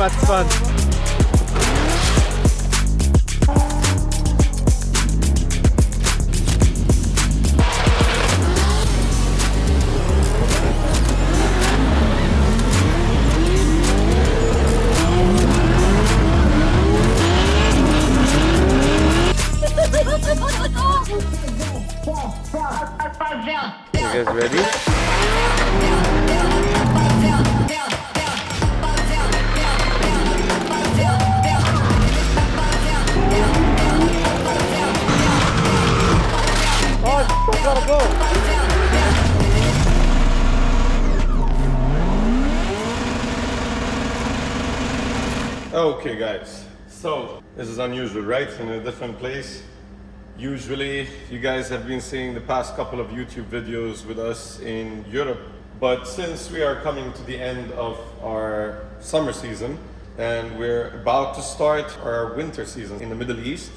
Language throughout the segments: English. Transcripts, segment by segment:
much fun. You guys ready? Oh, gotta go. Okay guys, so this is unusual, right? In a different place. Usually you guys have been seeing the past couple of YouTube videos with us in Europe, but since we are coming to the end of our summer season and we're about to start our winter season in the Middle East,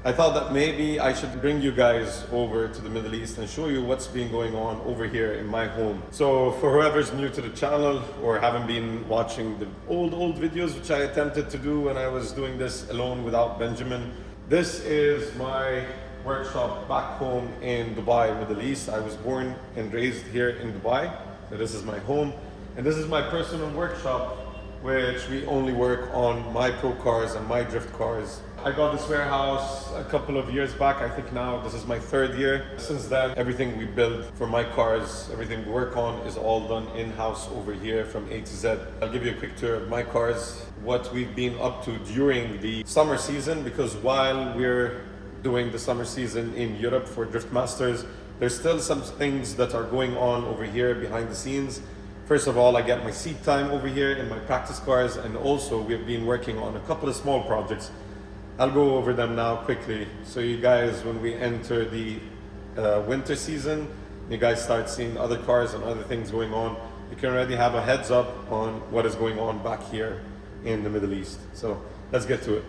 I thought that maybe I should bring you guys over to the Middle East and show you what's been going on over here in my home. So for whoever's new to the channel or haven't been watching the old videos, which I attempted to do when I was doing this alone without Benjamin, this is my workshop back home in Dubai, Middle East. I was born and raised here in Dubai. So this is my home. And this is my personal workshop, which we only work on my pro cars and my drift cars. I got this warehouse a couple of years back. I think now this is my third year. Since then, everything we build for my cars, everything we work on is all done in-house over here from A to Z. I'll give you a quick tour of my cars, what we've been up to during the summer season, because while we're doing the summer season in Europe for Drift Masters, there's still some things that are going on over here behind the scenes. First of all, I get my seat time over here in my practice cars, and also we've been working on a couple of small projects. I'll go over them now quickly, so you guys, when we enter the winter season, you guys start seeing other cars and other things going on, you can already have a heads up on what is going on back here in the Middle East. So let's get to it.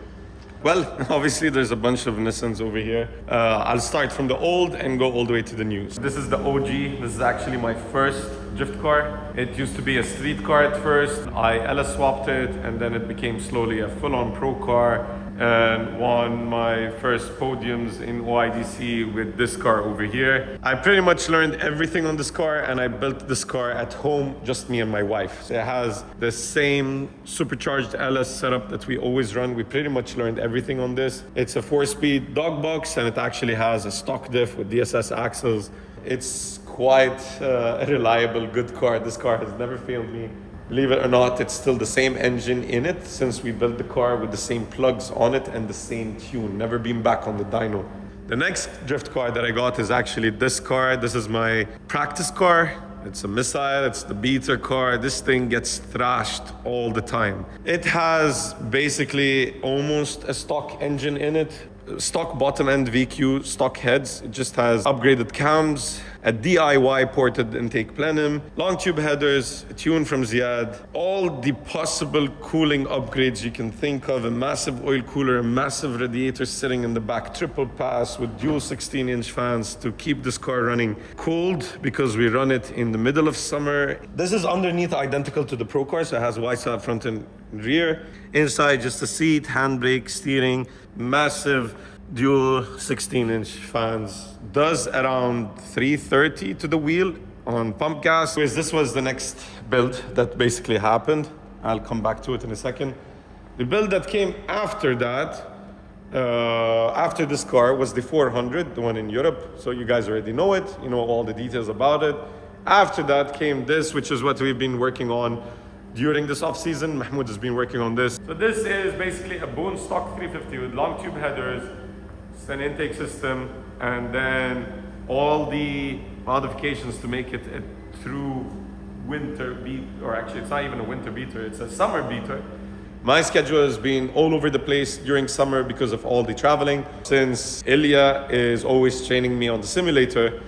Well, obviously there's a bunch of Nissans over here. I'll start from the old and go all the way to the new. This is the OG. This is actually my first drift car. It used to be a street car at first. I LS swapped it, and then it became slowly a full-on pro car, and won my first podiums in OKAAIII with this car over here. I pretty much learned everything on this car, and I built this car at home, just me and my wife. So it has the same supercharged LS setup that we always run. We pretty much learned everything on this. It's a 4-speed dog box, and it actually has a stock diff with DSS axles. It's quite a reliable, good car. This car has never failed me. Believe it or not, it's still the same engine in it since we built the car with the same plugs on it and the same tune. Never been back on the dyno. The next drift car that I got is actually this car. This is my practice car. It's a missile, it's the beater car. This thing gets thrashed all the time. It has basically almost a stock engine in it. Stock bottom end VQ, stock heads. It just has upgraded cams, a DIY ported intake plenum, long tube headers, a tune from Ziad, all the possible cooling upgrades you can think of, a massive oil cooler, a massive radiator sitting in the back, triple pass with dual 16-inch fans to keep this car running cold because we run it in the middle of summer. This is underneath identical to the Pro car, so it has YSAB front and rear. Inside just a seat, handbrake, steering, massive dual 16-inch fans. Does around 330 to the wheel on pump gas. This was the next build that basically happened. I'll come back to it in a second. The build that came after that, after this car, was the 400, the one in Europe. So you guys already know it, you know all the details about it. After that came this, which is what we've been working on during this off-season. Mahmoud has been working on this. So this is basically a bone stock 350 with long tube headers, it's an intake system, and then all the modifications to make it a true winter beat, or actually it's not even a winter beater, it's a summer beater. My schedule has been all over the place during summer because of all the traveling. Since Ilya is always training me on the simulator,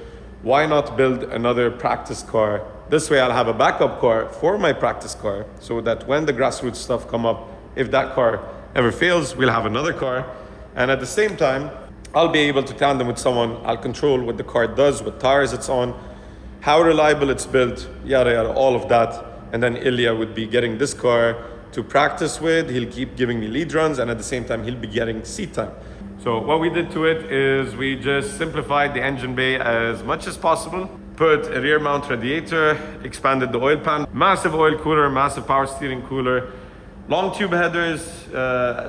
why not build another practice car? This way I'll have a backup car for my practice car, so that when the grassroots stuff come up, if that car ever fails, we'll have another car. And at the same time, I'll be able to tandem with someone. I'll control what the car does, what tires it's on, how reliable it's built, yada yada, all of that. And then Ilya would be getting this car to practice with. He'll keep giving me lead runs, and at the same time, he'll be getting seat time. So what we did to it is we just simplified the engine bay as much as possible, put a rear mount radiator, expanded the oil pan, massive oil cooler, massive power steering cooler, long tube headers,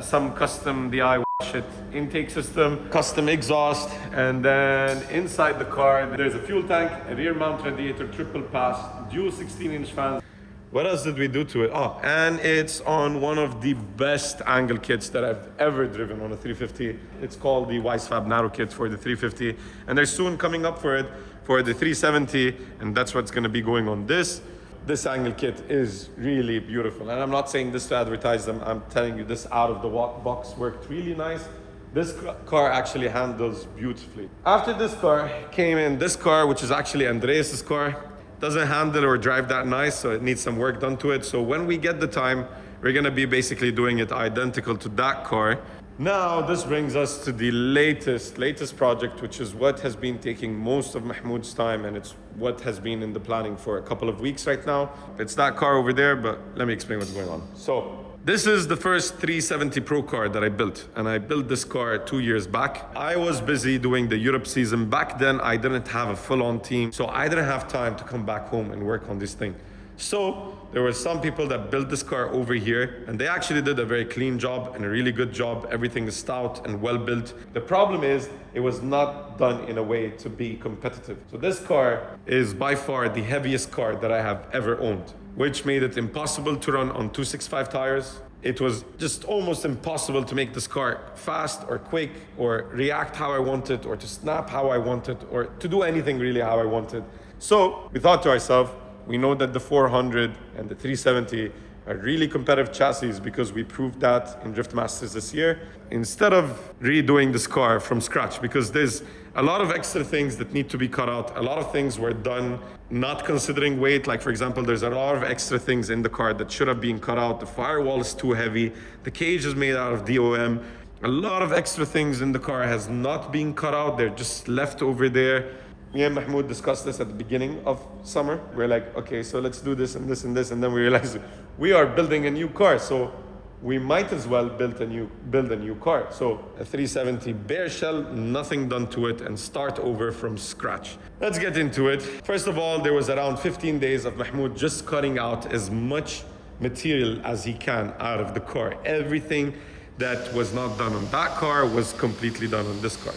some custom DIY shit, intake system, custom exhaust, and then inside the car there's a fuel tank, a rear mount radiator, triple pass, dual 16-inch fans. What else did we do to it? Oh, and it's on one of the best angle kits that I've ever driven on a 350. It's called the GUYZZZ Narrow Kit for the 350, and they're soon coming up for it for the 370, and that's what's going to be going on this. This angle kit is really beautiful, and I'm not saying this to advertise them. I'm telling you, this out of the box worked really nice. This car actually handles beautifully. After this car came in this car, which is actually Andreas's car. Doesn't handle or drive that nice, so it needs some work done to it. So when we get the time, we're gonna be basically doing it identical to that car. Now, this brings us to the latest project, which is what has been taking most of Mahmoud's time, and it's what has been in the planning for a couple of weeks right now. It's that car over there, but let me explain what's going on. So, this is the first 370 Pro car that I built, and I built this car 2 years back. I was busy doing the Europe season. Back then, I didn't have a full-on team, so I didn't have time to come back home and work on this thing. So there were some people that built this car over here, and they actually did a very clean job and a really good job. Everything is stout and well built. The problem is it was not done in a way to be competitive. So this car is by far the heaviest car that I have ever owned, which made it impossible to run on 265 tires. It was just almost impossible to make this car fast or quick or react how I wanted or to snap how I wanted or to do anything really how I wanted. So we thought to ourselves, we know that the 400 and the 370 are really competitive chassis because we proved that in Drift Masters this year. Instead of redoing this car from scratch, because there's a lot of extra things that need to be cut out. A lot of things were done not considering weight. Like, for example, there's a lot of extra things in the car that should have been cut out. The firewall is too heavy. The cage is made out of DOM. A lot of extra things in the car has not been cut out. They're just left over there. Me and Mahmoud discussed this at the beginning of summer. We're like, okay, so let's do this and this and this. And then we realized we are building a new car. So we might as well build a new car. So a 370 bare shell, nothing done to it, and start over from scratch. Let's get into it. First of all, there was around 15 days of Mahmoud just cutting out as much material as he can out of the car. Everything that was not done on that car was completely done on this car.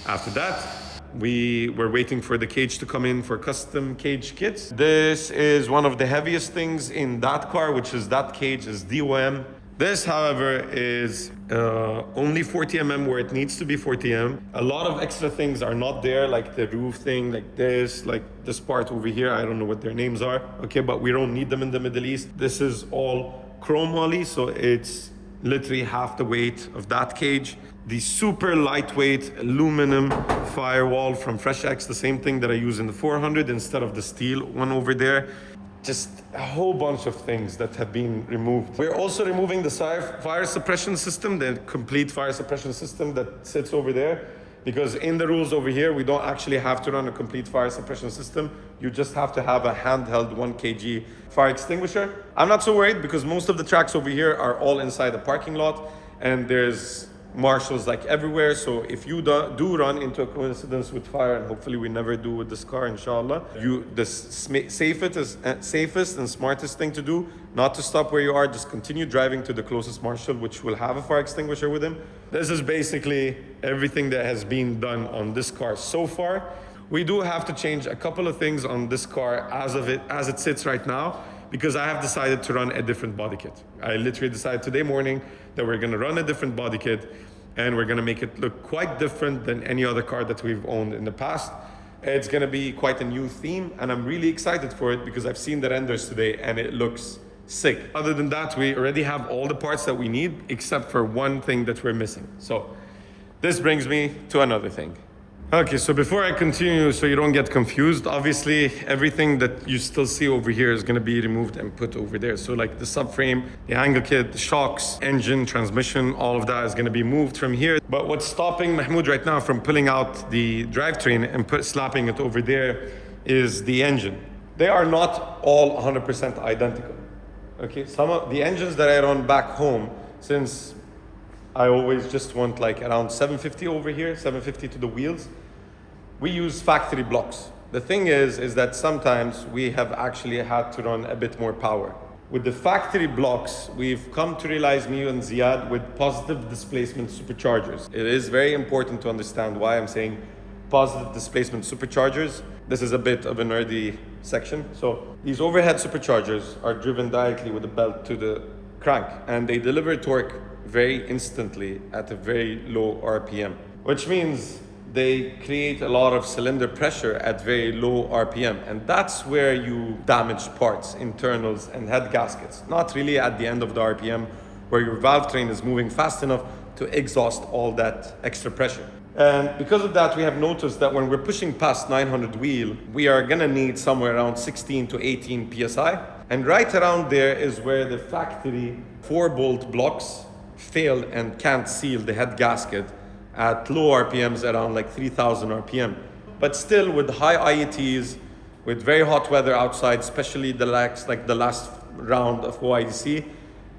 After that, we were waiting for the cage to come in for custom cage kits. This is one of the heaviest things in that car, which is that cage is DOM. This, however, is only 40 mm where it needs to be 40 mm. A lot of extra things are not there, like the roof thing, like this part over here. I don't know what their names are. Okay, but we don't need them in the Middle East. This is all chrome moly, so it's literally half the weight of that cage. The super lightweight aluminum firewall from FreshX, the same thing that I use in the 400 instead of the steel one over there. Just a whole bunch of things that have been removed. We're also removing the fire suppression system, the complete fire suppression system that sits over there. Because in the rules over here, we don't actually have to run a complete fire suppression system. You just have to have a handheld 1 kg fire extinguisher. I'm not so worried because most of the tracks over here are all inside the parking lot, and there's marshals like everywhere. So if you do run into a coincidence with fire, and hopefully we never do with this car, inshallah, the safest and smartest thing to do, not to stop where you are, just continue driving to the closest marshal, which will have a fire extinguisher with him. This is basically everything that has been done on this car so far. We do have to change a couple of things on this car as it sits right now, because I have decided to run a different body kit. I literally decided today morning that we're gonna run a different body kit, and we're gonna make it look quite different than any other car that we've owned in the past. It's gonna be quite a new theme, and I'm really excited for it because I've seen the renders today and it looks sick. Other than that, we already have all the parts that we need except for one thing that we're missing. So this brings me to another thing. Okay, so before I continue, so you don't get confused, obviously everything that you still see over here is going to be removed and put over there. So like the subframe, the angle kit, the shocks, engine, transmission, all of that is going to be moved from here. But what's stopping Mahmoud right now from pulling out the drivetrain and slapping it over there is the engine. They are not all 100% identical. Okay, some of the engines that I run back home, since I always just want like around 750 over here, 750 to the wheels, we use factory blocks. The thing is that sometimes we have actually had to run a bit more power. With the factory blocks, we've come to realize, me and Ziad, with positive displacement superchargers. It is very important to understand why I'm saying positive displacement superchargers. This is a bit of a nerdy section. So these overhead superchargers are driven directly with a belt to the crank, and they deliver torque very instantly at a very low RPM, which means they create a lot of cylinder pressure at very low RPM. And that's where you damage parts, internals and head gaskets. Not really at the end of the RPM where your valve train is moving fast enough to exhaust all that extra pressure. And because of that, we have noticed that when we're pushing past 900 wheel, we are gonna need somewhere around 16 to 18 PSI. And right around there is where the factory 4-bolt blocks failed and can't seal the head gasket at low RPMs around like 3000 RPM. But still with high IETs, with very hot weather outside, especially the last round of OKAAIII,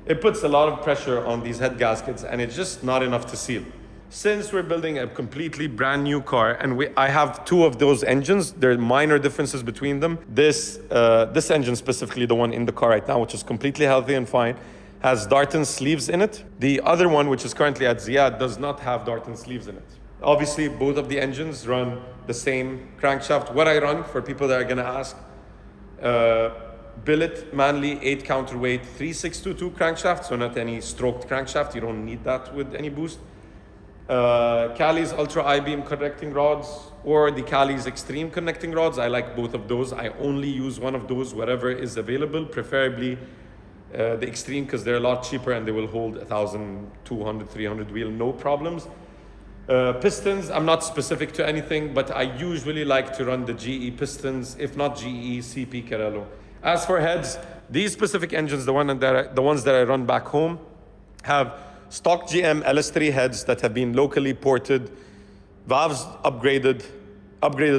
it puts a lot of pressure on these head gaskets and it's just not enough to seal. Since we're building a completely brand new car, and I have two of those engines, there are minor differences between them. This engine specifically, the one in the car right now, which is completely healthy and fine, has Darton sleeves in it. The other one, which is currently at Ziad, does not have Darton sleeves in it. Obviously, both of the engines run the same crankshaft. What I run, for people that are gonna ask, billet Manley 8 counterweight 3622 crankshaft, so not any stroked crankshaft. You don't need that with any boost. Cali's Ultra I-beam connecting rods or the Cali's Extreme connecting rods. I like both of those. I only use one of those wherever is available, preferably the Extreme, because they're a lot cheaper and they will hold 1,200, 300 wheel, no problems. Pistons, I'm not specific to anything, but I usually like to run the GE pistons, if not GE, CP Carello. As for heads, these specific engines, the ones that I run back home, have stock GM LS3 heads that have been locally ported, valves upgraded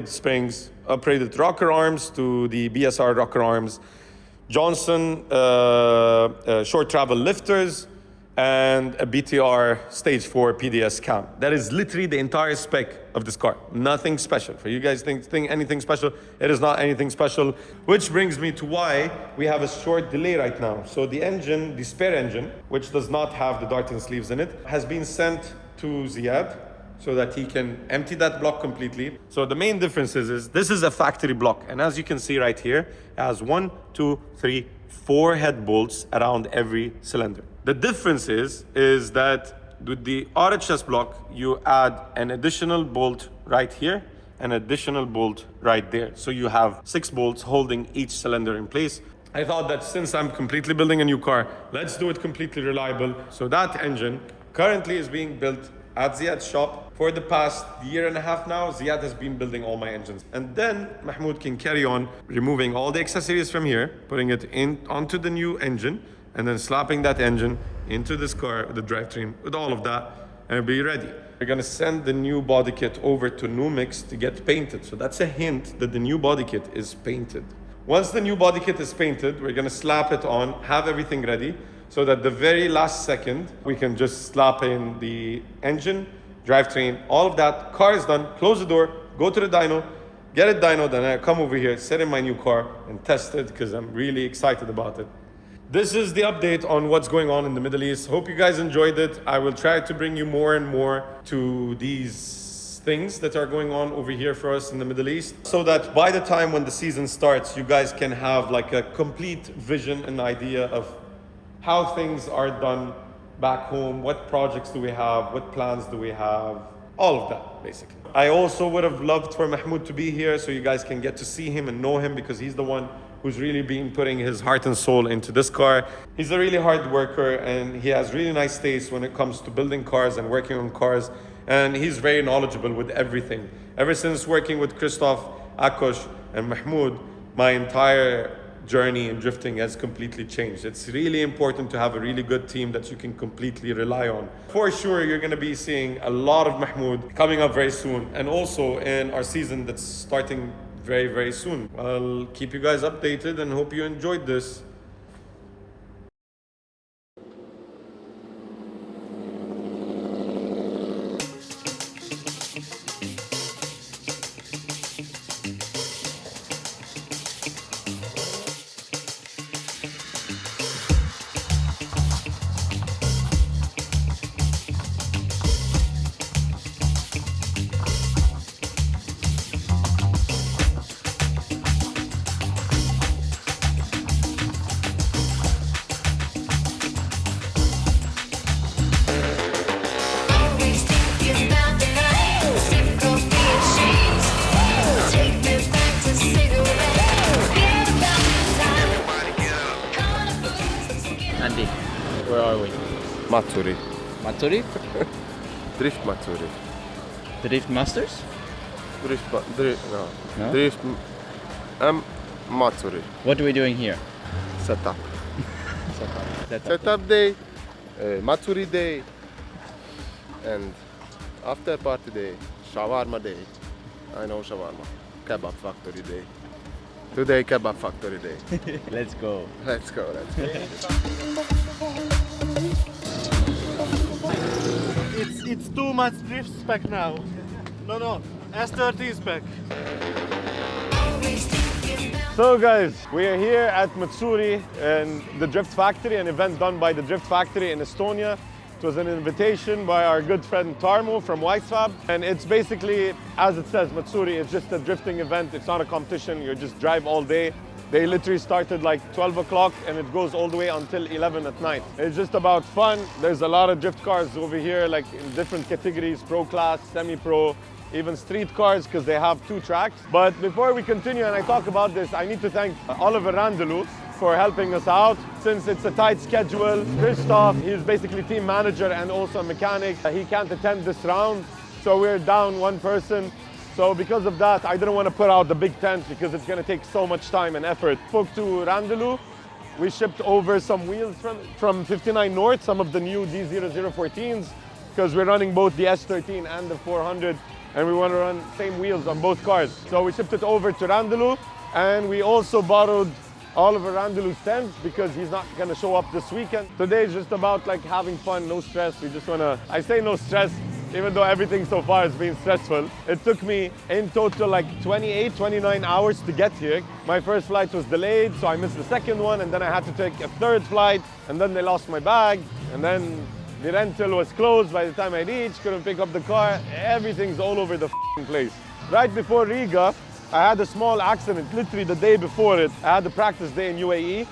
springs, upgraded rocker arms to the BSR rocker arms, Johnson short travel lifters, and a BTR stage 4 PDS cam. That is literally the entire spec of this car. Nothing special. For you guys think anything special, it is not anything special. Which brings me to why we have a short delay right now. So the engine, the spare engine, which does not have the Darton sleeves in it, has been sent to Ziad so that he can empty that block completely. So the main difference is this is a factory block. And as you can see right here, it has 1, 2, 3, 4 head bolts around every cylinder. The difference is that with the RHS block, you add an additional bolt right here, an additional bolt right there. So you have 6 bolts holding each cylinder in place. I thought that since I'm completely building a new car, let's do it completely reliable. So that engine currently is being built at Ziad's shop. For the past year and a half now, Ziad has been building all my engines. And then Mahmoud can carry on removing all the accessories from here, putting it onto the new engine, and then slapping that engine into this car with the drivetrain, with all of that, and it'll be ready. We're gonna send the new body kit over to Numix to get painted. So that's a hint that the new body kit is painted. Once the new body kit is painted, we're gonna slap it on, have everything ready, so that the very last second, we can just slap in the engine, drivetrain, all of that. Car is done, close the door, go to the dyno, get it dynoed, and I come over here, sit in my new car and test it because I'm really excited about it. This is the update on what's going on in the Middle East. Hope you guys enjoyed it. I will try to bring you more and more to these things that are going on over here for us in the Middle East, so that by the time when the season starts, you guys can have like a complete vision and idea of how things are done back home, what projects do we have, what plans do we have, all of that, basically. I also would have loved for Mahmoud to be here so you guys can get to see him and know him, because he's the one who's really been putting his heart and soul into this car. He's a really hard worker and he has really nice taste when it comes to building cars and working on cars. And he's very knowledgeable with everything. Ever since working with Christoph, Akos, and Mahmoud, my entire journey in drifting has completely changed. It's really important to have a really good team that you can completely rely on. For sure, you're gonna be seeing a lot of Mahmoud coming up very soon, and also in our season that's starting very, very soon. I'll keep you guys updated and hope you enjoyed this. Matsuri. Matsuri? Drift Matsuri. Drift Masters? No? Drift Matsuri. What are we doing here? Setup. Setup. Setup day, Matsuri day, and after party day, shawarma day. I know shawarma. Kebab factory day. Today kebab factory day. Let's go. Let's go, let's go. It's too much drift spec now. No, S13 spec. So guys, we are here at Matsuri and the Drift Factory, an event done by the Drift Factory in Estonia. It was an invitation by our good friend Tarmo from GUYZZZ, and it's basically, as it says, Matsuri, it's just a drifting event. It's not a competition, you just drive all day. They literally started like 12 o'clock and it goes all the way until 11 at night. It's just about fun. There's a lot of drift cars over here, like in different categories, pro class, semi-pro, even street cars, because they have 2 tracks. But before we continue and I talk about this, I need to thank Oliver Randelou for helping us out. Since it's a tight schedule, Christoph, he's basically team manager and also a mechanic. He can't attend this round, so we're down 1 person. So because of that, I didn't want to put out the big tent because it's going to take so much time and effort. Spoke to Randelou. We shipped over some wheels from 59 North, some of the new D0014s, because we're running both the S13 and the 400, and we want to run same wheels on both cars. So we shipped it over to Randelou, and we also borrowed Oliver Randelou's tent because he's not going to show up this weekend. Today is just about like having fun, no stress. We just want to, I say no stress, even though everything so far has been stressful. It took me in total like 28, 29 hours to get here. My first flight was delayed, so I missed the second one, and then I had to take a 3rd flight, and then they lost my bag, and then the rental was closed by the time I reached, couldn't pick up the car. Everything's all over the place. Right before Riga, I had a small accident, literally the day before it. I had the practice day in UAE,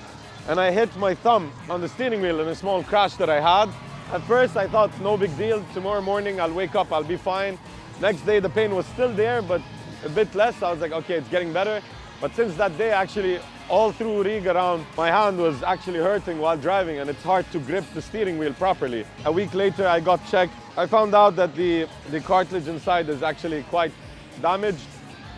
and I hit my thumb on the steering wheel in a small crash that I had. At first I thought no big deal, tomorrow morning I'll wake up, I'll be fine. Next day the pain was still there, but a bit less. I was like, okay, it's getting better. But since that day, actually, all through Riga around, my hand was actually hurting while driving, and it's hard to grip the steering wheel properly. A week later I got checked. I found out that the cartilage inside is actually quite damaged.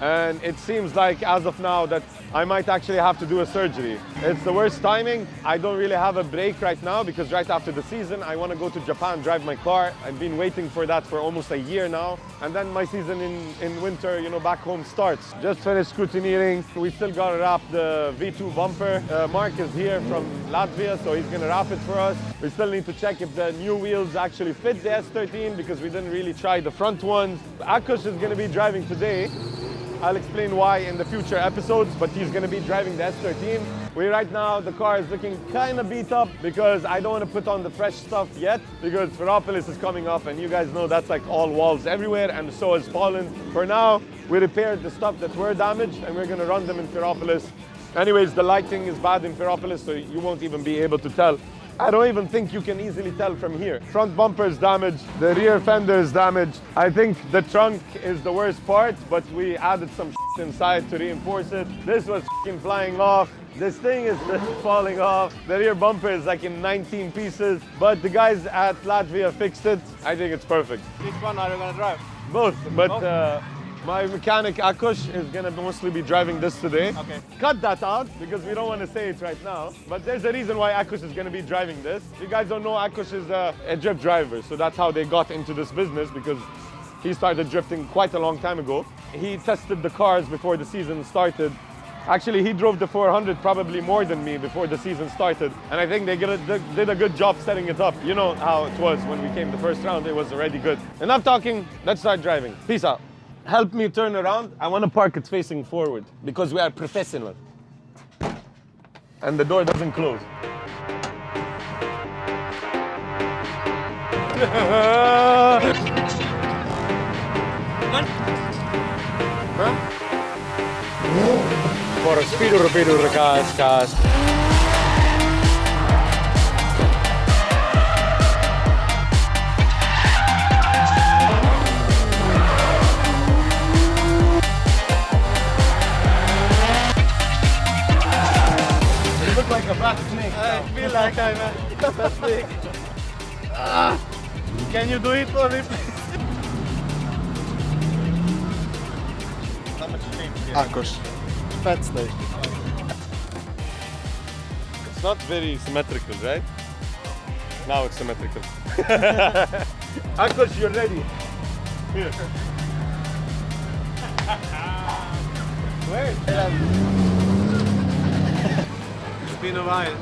And it seems like, as of now, that I might actually have to do a surgery. It's the worst timing. I don't really have a break right now because right after the season, I want to go to Japan, drive my car. I've been waiting for that for almost a year now. And then my season in winter, you know, back home starts. Just finished scrutineering. We still got to wrap the V2 bumper. Mark is here from Latvia, so he's going to wrap it for us. We still need to check if the new wheels actually fit the S13 because we didn't really try the front ones. Akos is going to be driving today. I'll explain why in the future episodes, but he's going to be driving the S13. Right now, the car is looking kind of beat up because I don't want to put on the fresh stuff yet because Feropolis is coming up, and you guys know that's like all walls everywhere, and so is Poland. For now, we repaired the stuff that were damaged, and we're going to run them in Feropolis. Anyways, the lighting is bad in Feropolis, so you won't even be able to tell. I don't even think you can easily tell from here. Front bumper is damaged, the rear fender is damaged. I think the trunk is the worst part, but we added some shit inside to reinforce it. This was flying off. This thing is falling off. The rear bumper is like in 19 pieces, but the guys at Latvia fixed it. I think it's perfect. Which one are you gonna drive? Both, but my mechanic Akos is gonna mostly be driving this today. Okay. Cut that out because we don't want to say it right now. But there's a reason why Akos is gonna be driving this. You guys don't know, Akos is a drift driver, so that's how they got into this business because he started drifting quite a long time ago. He tested the cars before the season started. Actually, he drove the 400 probably more than me before the season started. And I think they did a good job setting it up. You know how it was when we came the first round, it was already good. Enough talking, let's start driving. Peace out. Help me turn around. I want to park it facing forward because we are professional. And the door doesn't close. For a speeder cast. You look like a fat snake. I feel like I'm a big. Can you do it for me, please? How much name here? Akos. Fat snake. It's not very symmetrical, right? Now it's symmetrical. Akos, you're ready. Here. Wait. It's been a while.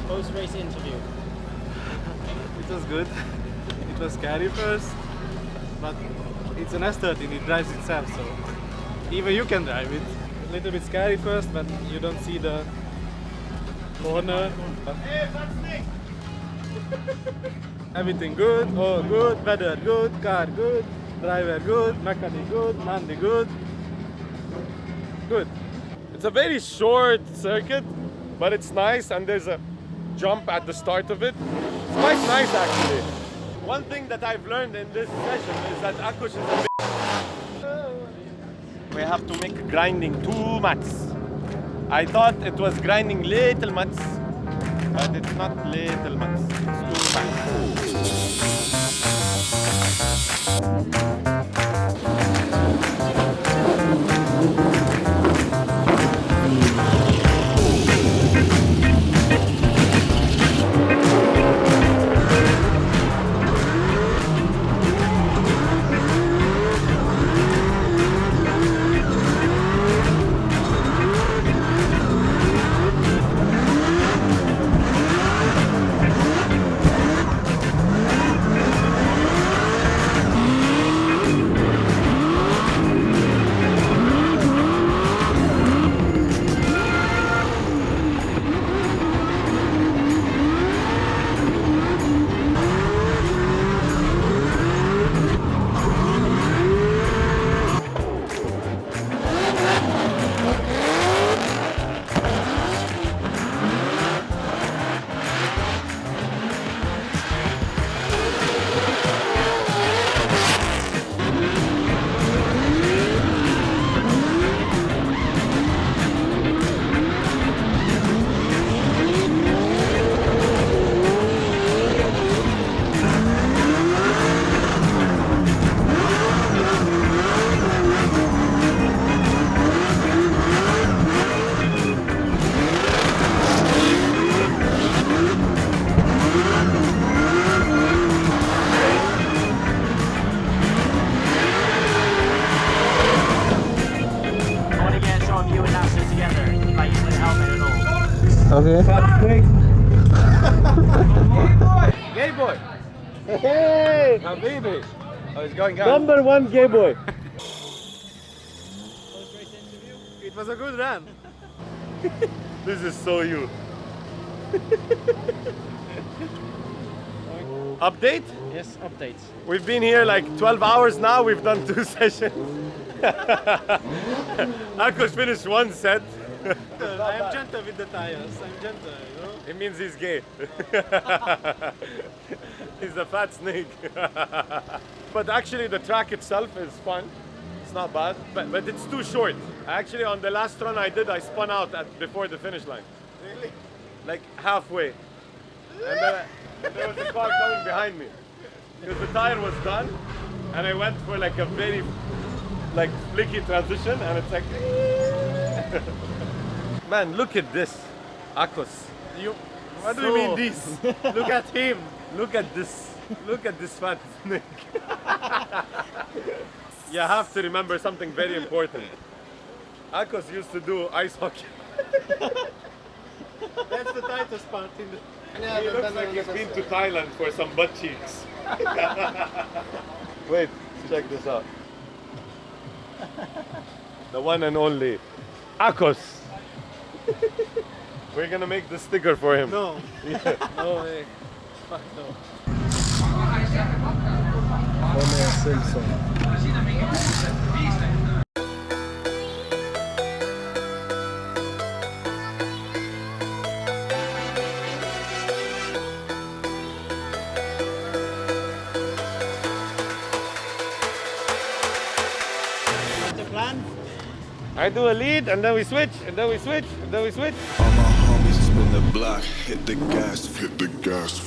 Post-race interview. It was good. It was scary first, but it's an S13, it drives itself, so even you can drive it. A little bit scary first, but you don't see the corner. Everything good, all good, weather good, car good, driver good, mechanic good, Monday good. Good. It's a very short circuit, but it's nice, and there's a jump at the start of it. It's quite nice actually. One thing that I've learned in this session is that Akos is a bit... We have to make grinding 2 mats. I thought it was grinding little mats, but it's not little mats, it's 2 mats. Okay. Gay boy! Hey! Habibi! Oh, it's going on. Number one gay boy. It was a good run. This is so you. Update? Yes, updates. We've been here like 12 hours now. We've done 2 sessions. Akos finished 1 set. I am gentle with the tires. I'm gentle, you know? It means he's gay. He's a fat snake. But actually the track itself is fun. It's not bad, but it's too short. Actually on the last run I did, I spun out before the finish line. Really? Like halfway. And there was a car coming behind me. Because the tire was done and I went for like a very like flicky transition and it's like man, look at this. Akos. What do you mean this? Look at him. Look at this. Look at this fat snake. You have to remember something very important. Akos used to do ice hockey. That's the tightest part in the... He looks like he's been to Thailand for some butt cheeks. Wait, check this out. The one and only Akos. We're gonna make the sticker for him. No. No way. Fuck no. Homer Simpson. I do a lead and then we switch and then we switch and then we switch. All my homies spin the block, hit the gas, hit the gas.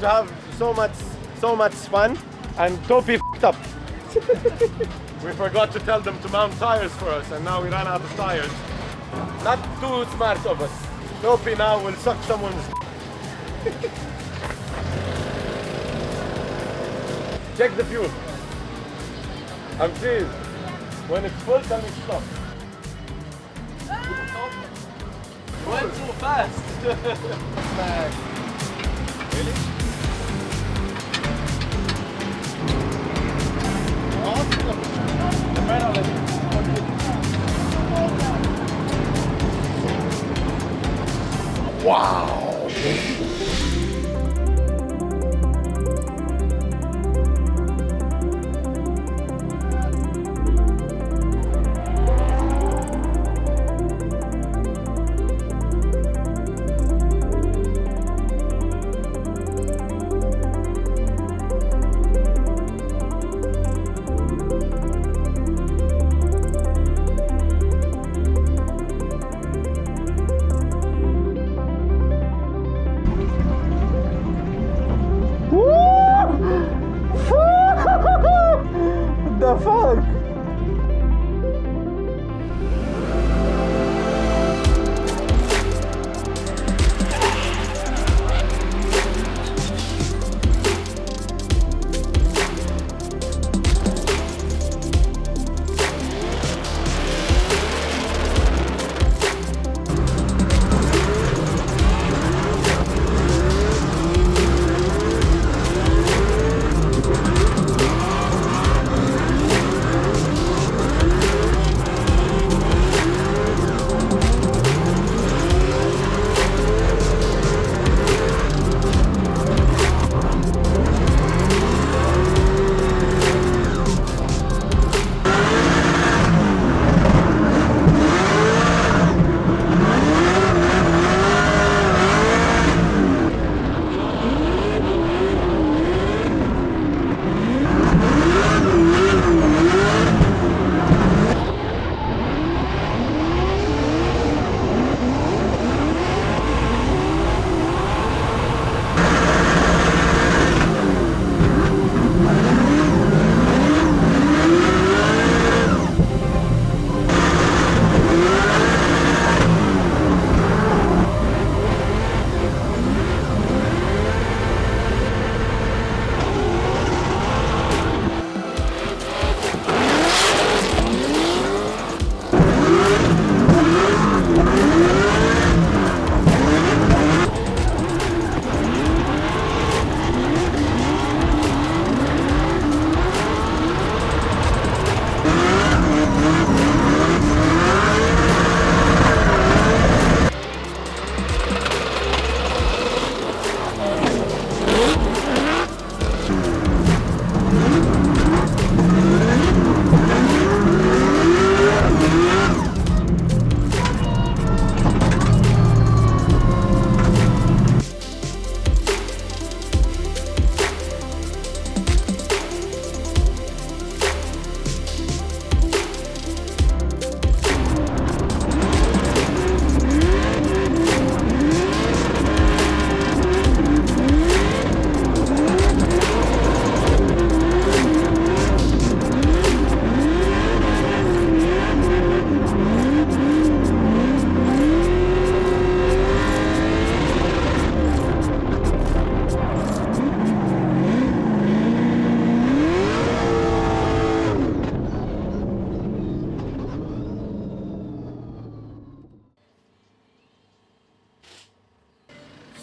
to have so much fun, and Topi f***ed up. We forgot to tell them to mount tires for us, and now we ran out of tires. Not too smart of us. Topi now will suck someone's Check the fuel. I'm serious. When it's full, tell me to stop. Went so fast. Really? Wow! The fuck?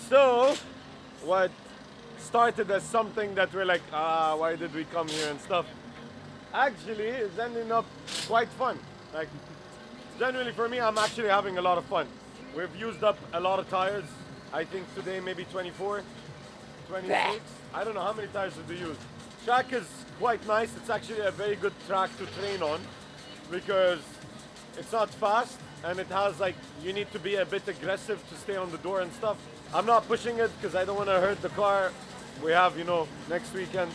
So, what started as something that we're like, why did we come here and stuff, actually is ending up quite fun. Like, generally for me, I'm actually having a lot of fun. We've used up a lot of tires. I think today maybe 24, 26. I don't know how many tires did we use. Track is quite nice. It's actually a very good track to train on because it's not fast and it has like, you need to be a bit aggressive to stay on the door and stuff. I'm not pushing it because I don't want to hurt the car. We have, you know, next weekend,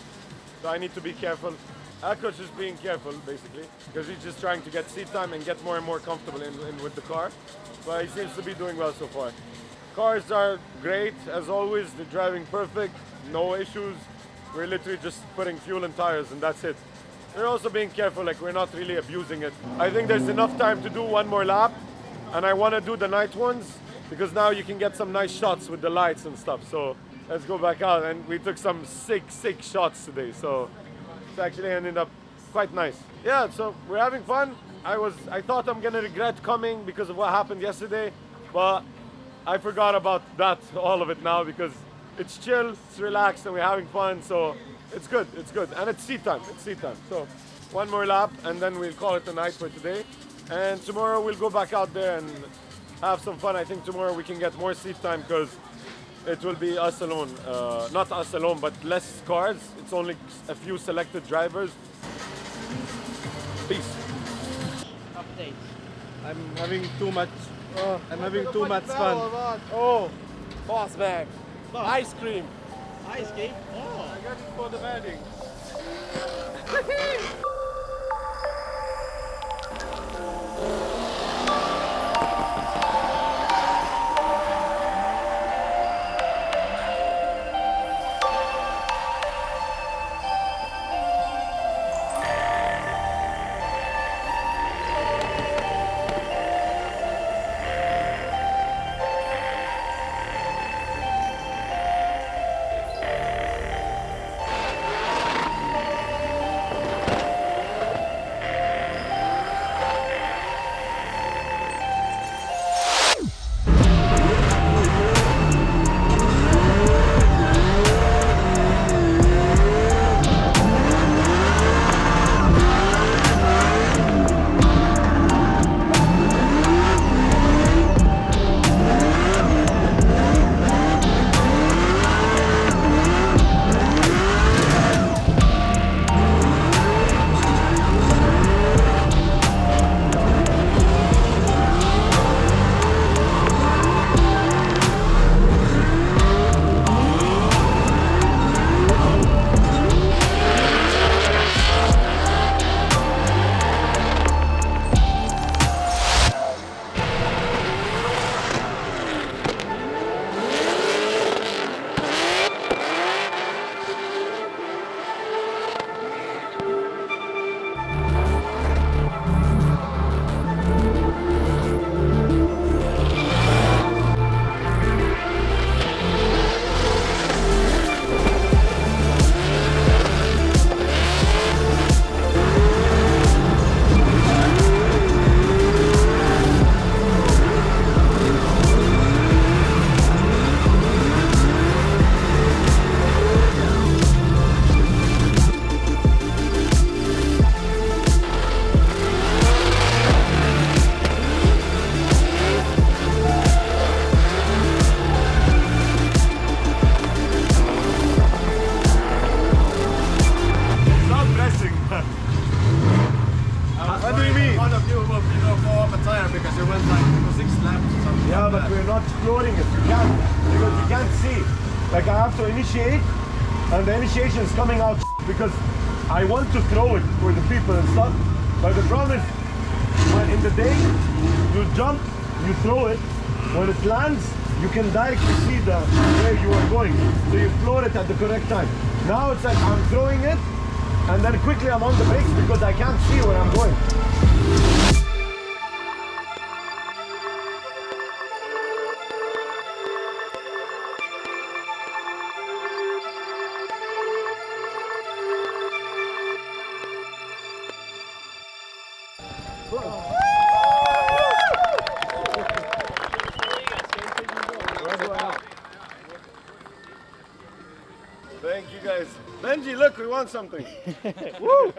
so I need to be careful. Akos is being careful basically because he's just trying to get seat time and get more and more comfortable in with the car. But he seems to be doing well so far. Cars are great, as always. They're driving perfect, no issues. We're literally just putting fuel and tires and that's it. We're also being careful, like we're not really abusing it. I think there's enough time to do one more lap, and I want to do the night ones because now you can get some nice shots with the lights and stuff. So let's go back out, and we took some sick shots today. So it's actually ended up quite nice. Yeah, so we're having fun. I thought I'm gonna regret coming because of what happened yesterday, but I forgot about that, all of it now, because it's chill, it's relaxed, and we're having fun. So it's good, and it's seat time. So one more lap, and then we'll call it a night for today. And tomorrow we'll go back out there and have some fun. I think tomorrow we can get more seat time because it will be us alone. Not us alone, but less cars. It's only a few selected drivers. Peace. Update. I'm having too much. I'm having too much fun. Oh, boss bag. Ice cream. Ice cream? Oh. I got it for the wedding. Yeah, but we're not exploring it. You can't, because you can't see. Like I have to initiate, and the initiation is coming out because I want to throw it for the people and stuff. But the problem is, when in the day, you jump, you throw it. When it lands, you can directly see where you are going. So you floor it at the correct time. Now it's like I'm throwing it, and then quickly I'm on the brakes because I can't see where I'm going. Thank you guys. Benji, look, we won something. Woo!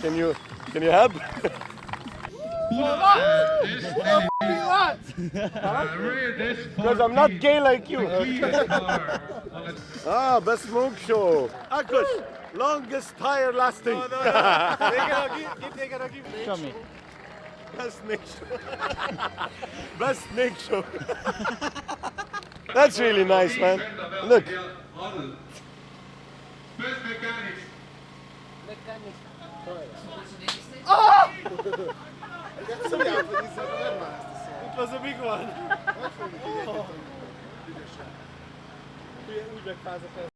Can you help? Because I'm not gay like you. Ah, best smoke show. Akos, longest tire lasting. Show me. Best snake show. Best snake show. That's really nice, man. Look. It was a big one. Úgy megfázok el.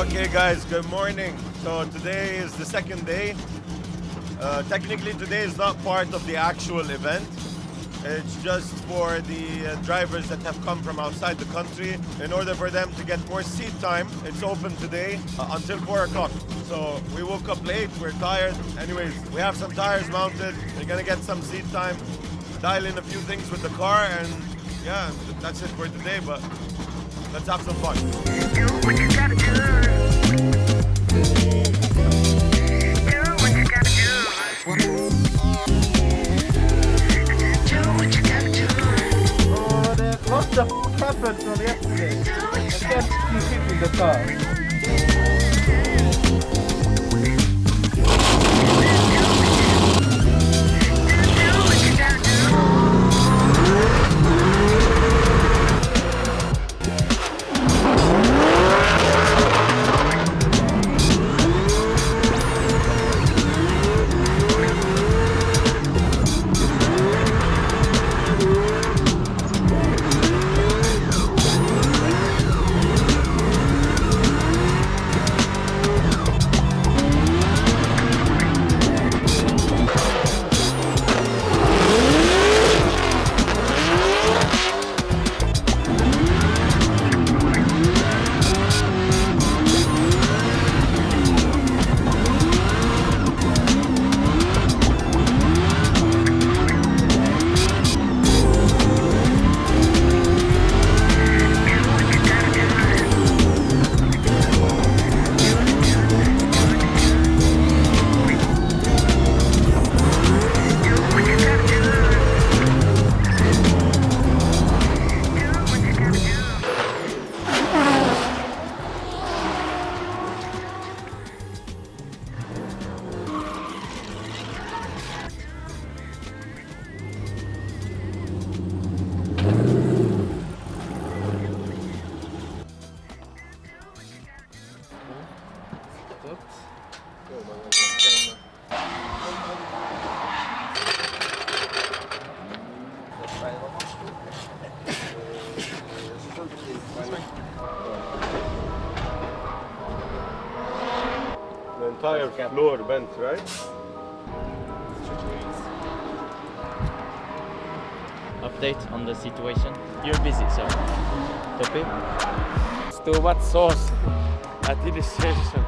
Okay guys, good morning. So today is the second day. Technically today is not part of the actual event. It's just for the drivers that have come from outside the country. In order for them to get more seat time, it's open today until 4 o'clock. So we woke up late, we're tired. Anyways, we have some tires mounted. We're gonna get some seat time, dial in a few things with the car, and yeah, that's it for today, but let's have some fun. Do what you gotta do. Do what you gotta do. Do what you gotta do. Oh, what the f happened from yesterday? I can't keep in the car. The entire floor bent, right? Update on the situation. You're busy, so copy. It's too much sauce at initiation.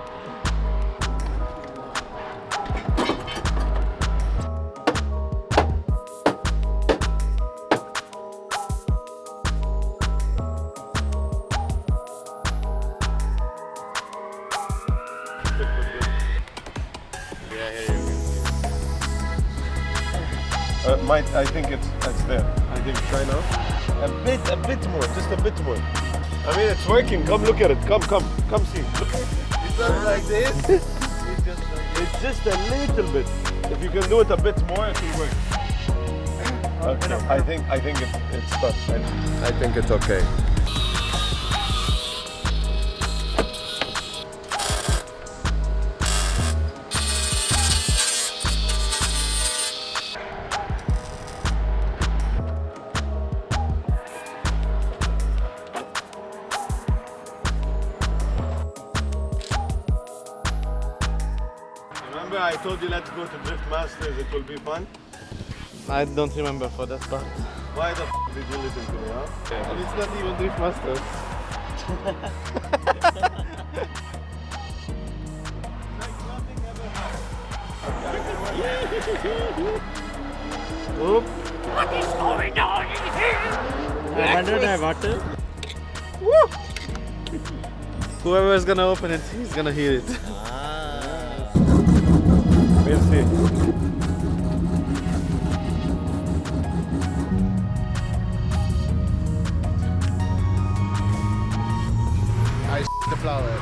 I think it's there. I think try now. A bit more, just a bit more. I mean, it's working. Come look at it. Come see. Look. It's not like this. It's just a little bit. If you can do it a bit more, it will work. Okay. I think it's done. I think it's okay. Remember, I told you let's go to Drift Masters. It will be fun. I don't remember for that part. Why the f did you listen to me, huh? And it's not even Drift Masters. Oop. What is going on in here? Water. Woo! Whoever is gonna open it, he's gonna hear it. We'll see. the flowers.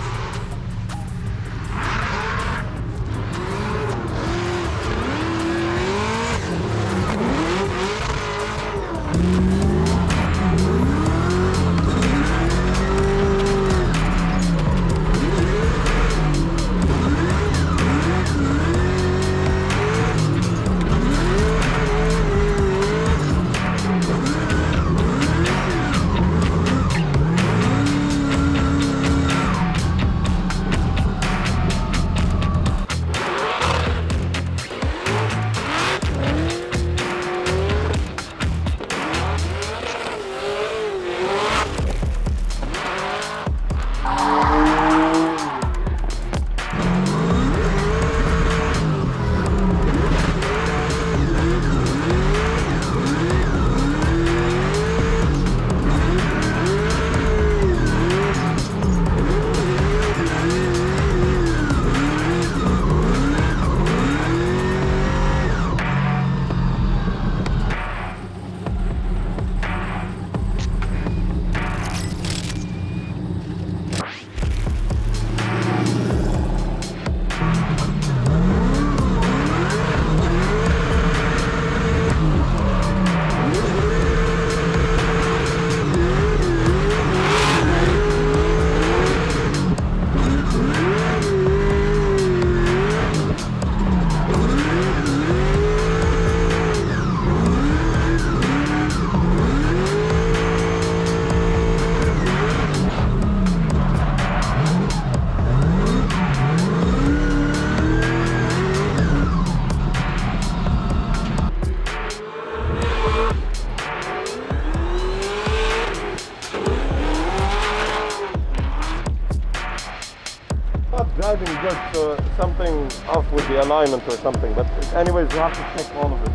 Driving good, so something off with the alignment or something, but anyways you have to check all of it.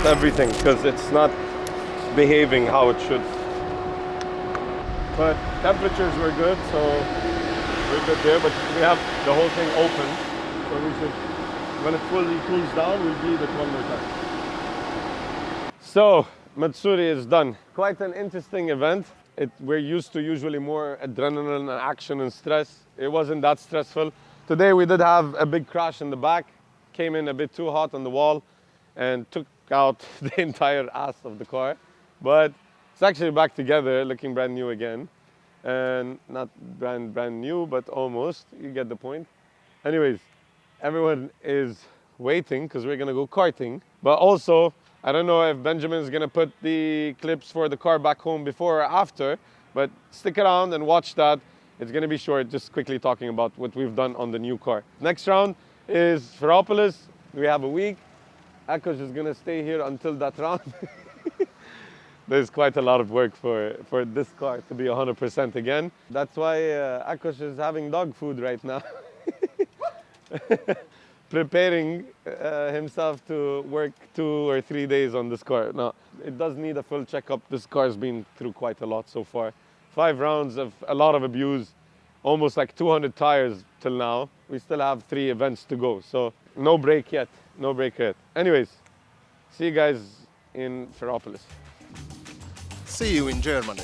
Everything, because it's not behaving how it should. But temperatures were good, so we're good there, but we have the whole thing open, so we should, when it fully cools down, we'll bleed it one more time. So, Matsuri is done. Quite an interesting event. We're used to usually more adrenaline and action and stress. It wasn't that stressful. Today we did have a big crash in the back, came in a bit too hot on the wall and took out the entire ass of the car. But it's actually back together, looking brand new again. And not brand new, but almost, you get the point. Anyways, everyone is waiting because we're gonna go karting. But also, I don't know if Benjamin's gonna put the clips for the car back home before or after, but stick around and watch that. It's gonna be short, just quickly talking about what we've done on the new car. Next round is Feropolis. We have a week. Akos is gonna stay here until that round. There's quite a lot of work for this car to be 100% again. That's why Akos is having dog food right now. Preparing himself to work 2 or 3 days on this car. Now, it does need a full checkup. This car's been through quite a lot so far. 5 rounds of a lot of abuse, almost like 200 tires till now. We still have 3 events to go, so no break yet, no break yet. Anyways, see you guys in Feropolis. See you in Germany.